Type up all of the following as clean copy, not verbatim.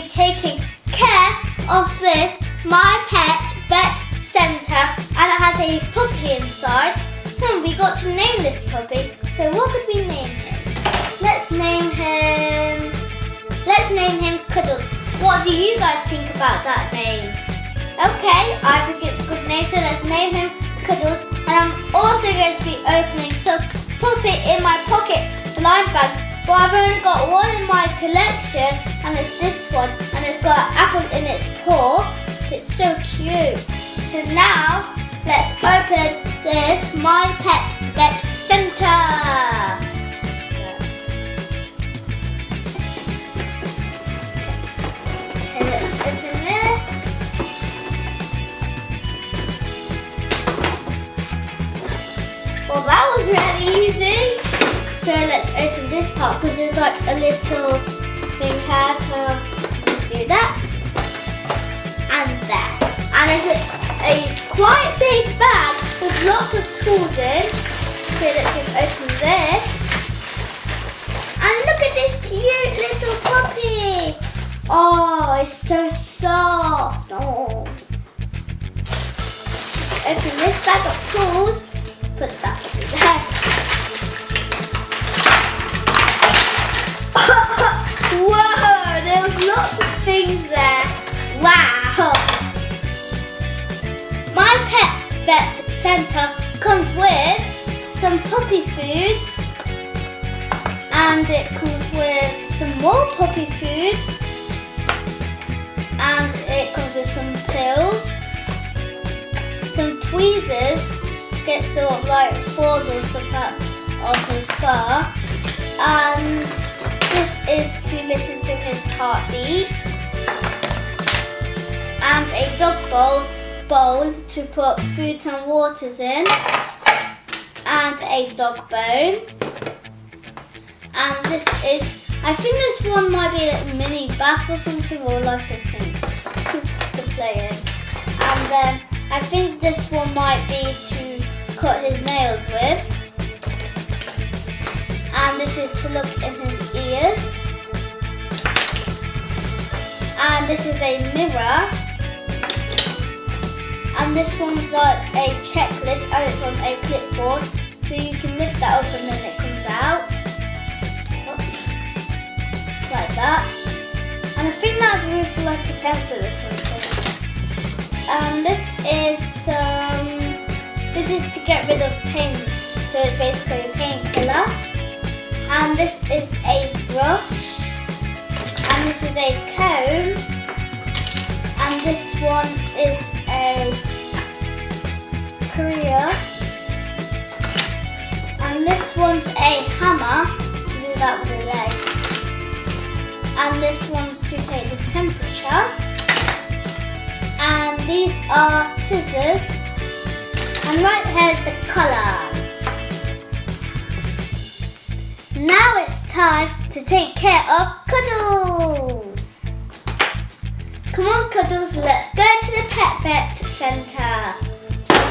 taking care of this My Pet Vet Center, and it has a puppy inside. We got to name this puppy, so what could we name him? Let's name him Cuddles. What do you guys think about that name? Okay, I think it's a good name, so let's name him Cuddles. And I'm also going to be opening some puppy in my pocket blind bags, but I've only got one in my collection, and it's this one, and it's got an apple in its paw. It's so cute. So now, let's open this My Pet Vet Center. Okay, let's open this. Well, that was really easy. So let's open this part because there's like a little thing here. So just do that and that. And there's a quite big bag with lots of tools in. So let's just open this. And look at this cute little puppy. Oh, it's so soft. Oh. Open this bag of tools. Put that in there. Whoa, there was lots of things there. Wow. My Pet Vet Center comes with some puppy food, and it comes with some more puppy food, and it comes with some pills, some tweezers to get sort of like folds or stuff out of his fur, and this is to listen to his heartbeat, and a dog bowl to put foods and waters in, and a dog bone. And this is, I think this one might be a mini bath or something, or like a sink to play in. And then I think this one might be to cut his nails with. And this is to look in his ears. And this is a mirror. And this one's like a checklist, and it's on a clipboard. So you can lift that up and then it comes out. Like that. And I think that's room for like a pencil or something. And this is to get rid of pain. So it's basically a painkiller. And this is a brush. And this is a comb. And this one is a career. And this one's a hammer to do that with the legs. And this one's to take the temperature. And these are scissors. And right here's the colour. Now it's time to take care of Cuddles. Come on, Cuddles, let's go to the Pet Vet Center.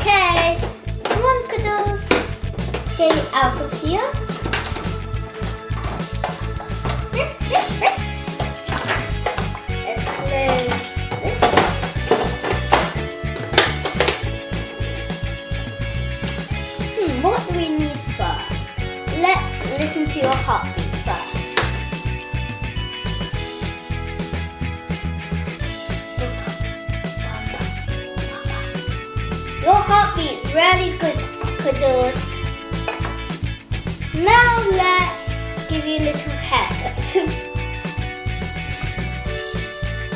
Okay, come on, Cuddles. Let's get you out of here. Let's close this. What do we need first? Let's listen to your heartbeat first. Your heartbeat's really good, Cuddles. Now let's give you a little haircut.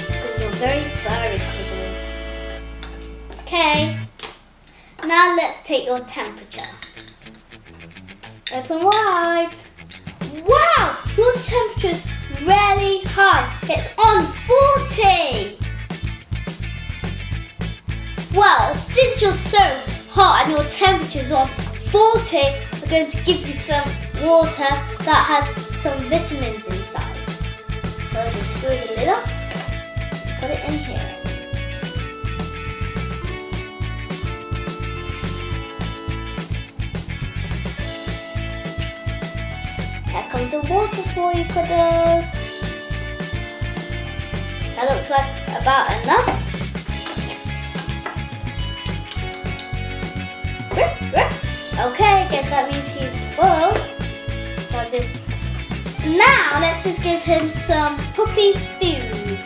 Because you're very furry, Cuddles. Okay. Now let's take your temperature. Open wide. Wow, your temperature's really high. It's on 40. Well, since you're so hot and your temperature's on 40, we're going to give you some water that has some vitamins inside. So I'll just screw the lid off and put it in here. Here comes the water for you, Cuddles. That looks like about enough. Okay, guess that means he's full. So I'll just... Now let's just give him some puppy food.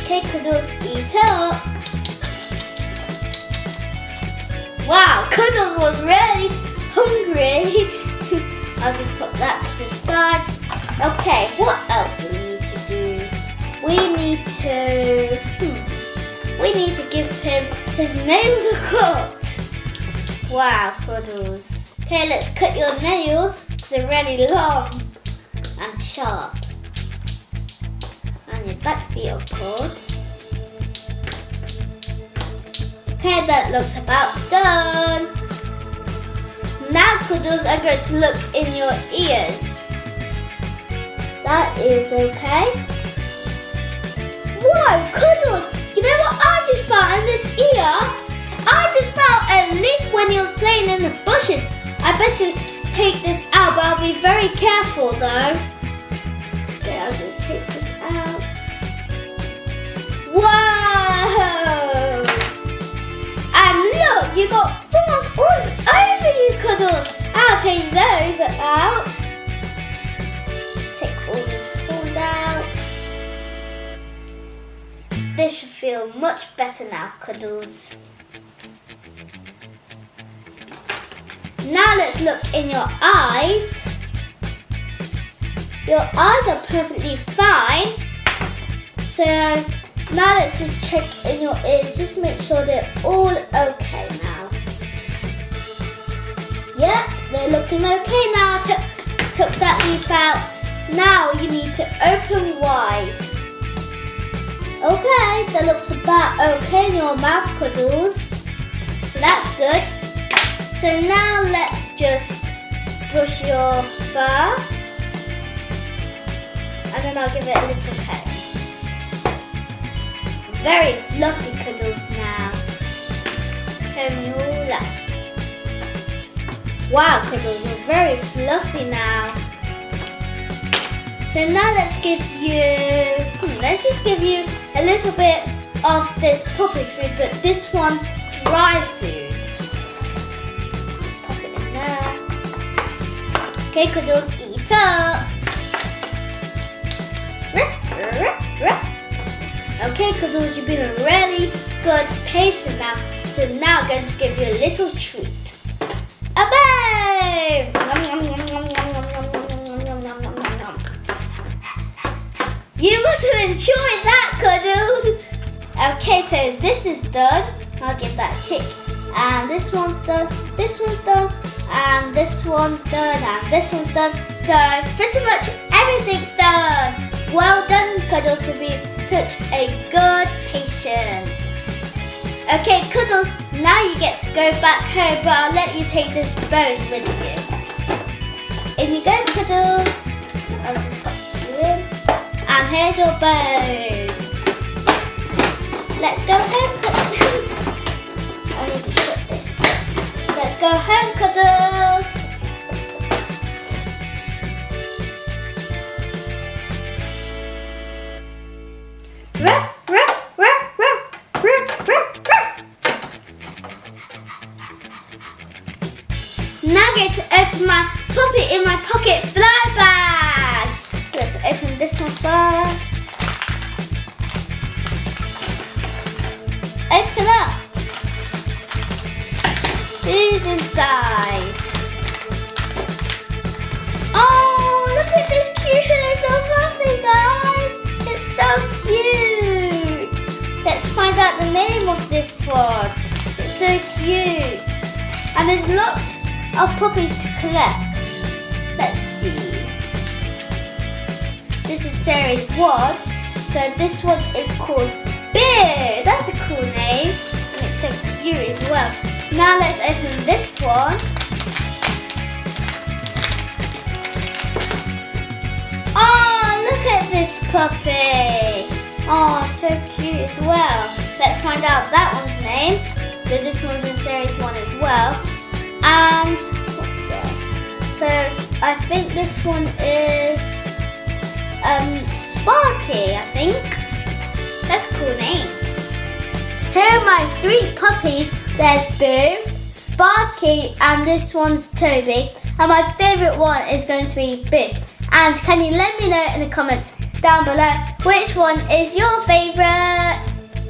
Okay, Cuddles, eat up. Wow, Cuddles was really hungry. I'll just put that to the side. Okay, what else do we need to do? We need to give him his nails a cut. Wow, Cuddles. Okay, let's cut your nails because they're really long and sharp. And your back feet, of course. Okay, that looks about done. Now, Cuddles, I'm going to look in your ears. That is okay. Whoa, Cuddles! You know what I just found in this ear? I just found a leaf when he was playing in the bushes. I better take this out, but I'll be very careful though. Okay, I'll just take this out. Whoa! And look, you got thorns all over you, Cuddles. I'll take those out. Take all these thorns out. This should feel much better now, Cuddles. Now let's look in your eyes. Your eyes are perfectly fine. So now let's just check in your ears. Just make sure they're all okay now. Yep, they're looking okay now. Took that leaf out. Now you need to open wide. Okay, that looks about okay in your mouth, Cuddles. So that's good. So now let's just brush your fur. And then I'll give it a little comb. Very fluffy, Cuddles, now. Comb you all out. Wow, Cuddles, you're very fluffy now. So now let's just give you a little bit of this puppy food, but this one's dry food. Pop it in there. Okay, Cuddles, eat up. Okay, Cuddles, you've been a really good patient now. So now I'm going to give you a little treat. A bone! You must have enjoyed that, Cuddles. Okay, so this is done. I'll give that a tick. And this one's done, this one's done, and this one's done, and this one's done. So pretty much everything's done. Well done, Cuddles, for being such a good patient. Okay, Cuddles, now you get to go back home, but I'll let you take this bone with you. In you go, Cuddles. I'll just pop you in. And here's your bone. Let's go home, Cuddles. I need to shut this. Let's go home, Cuddles. Ruff, ruff, ruff, ruff, ruff, ruff, ruff. Now I'm going to open my puppy in my pocket fly bags. So let's open this one first. Open up. Who's inside? Oh, look at this cute little puppy, guys. It's so cute. Let's find out the name of this one. It's so cute. And there's lots of puppies to collect. Let's see. This is series 1. So this one is called Bear. That's a cool name. And it's so cute as well. Now let's open this one. Oh, look at this puppy. Oh, so cute as well. Let's find out that one's name. So this one's in series 1 as well. And what's there? So I think this one is Sparky, I think. That's a cool name. Here are my 3 puppies. There's Boo, Sparky, and this one's Toby. And my favourite one is going to be Boo. And can you let me know in the comments down below which one is your favourite?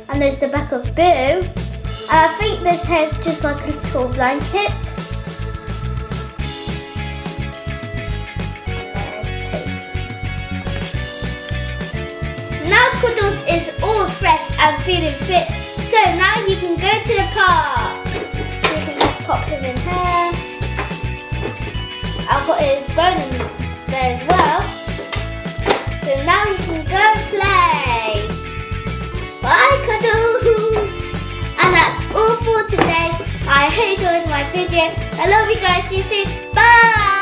And there's the back of Boo. And I think this here is just like a little blanket. Now Cuddles is all fresh and feeling fit, so now you can go to the park. You can just pop him in here. I'll put his bone in there as well. So now you can go play. Bye Cuddles! And that's all for today. I hope you enjoyed my video. I love you guys. See you soon. Bye!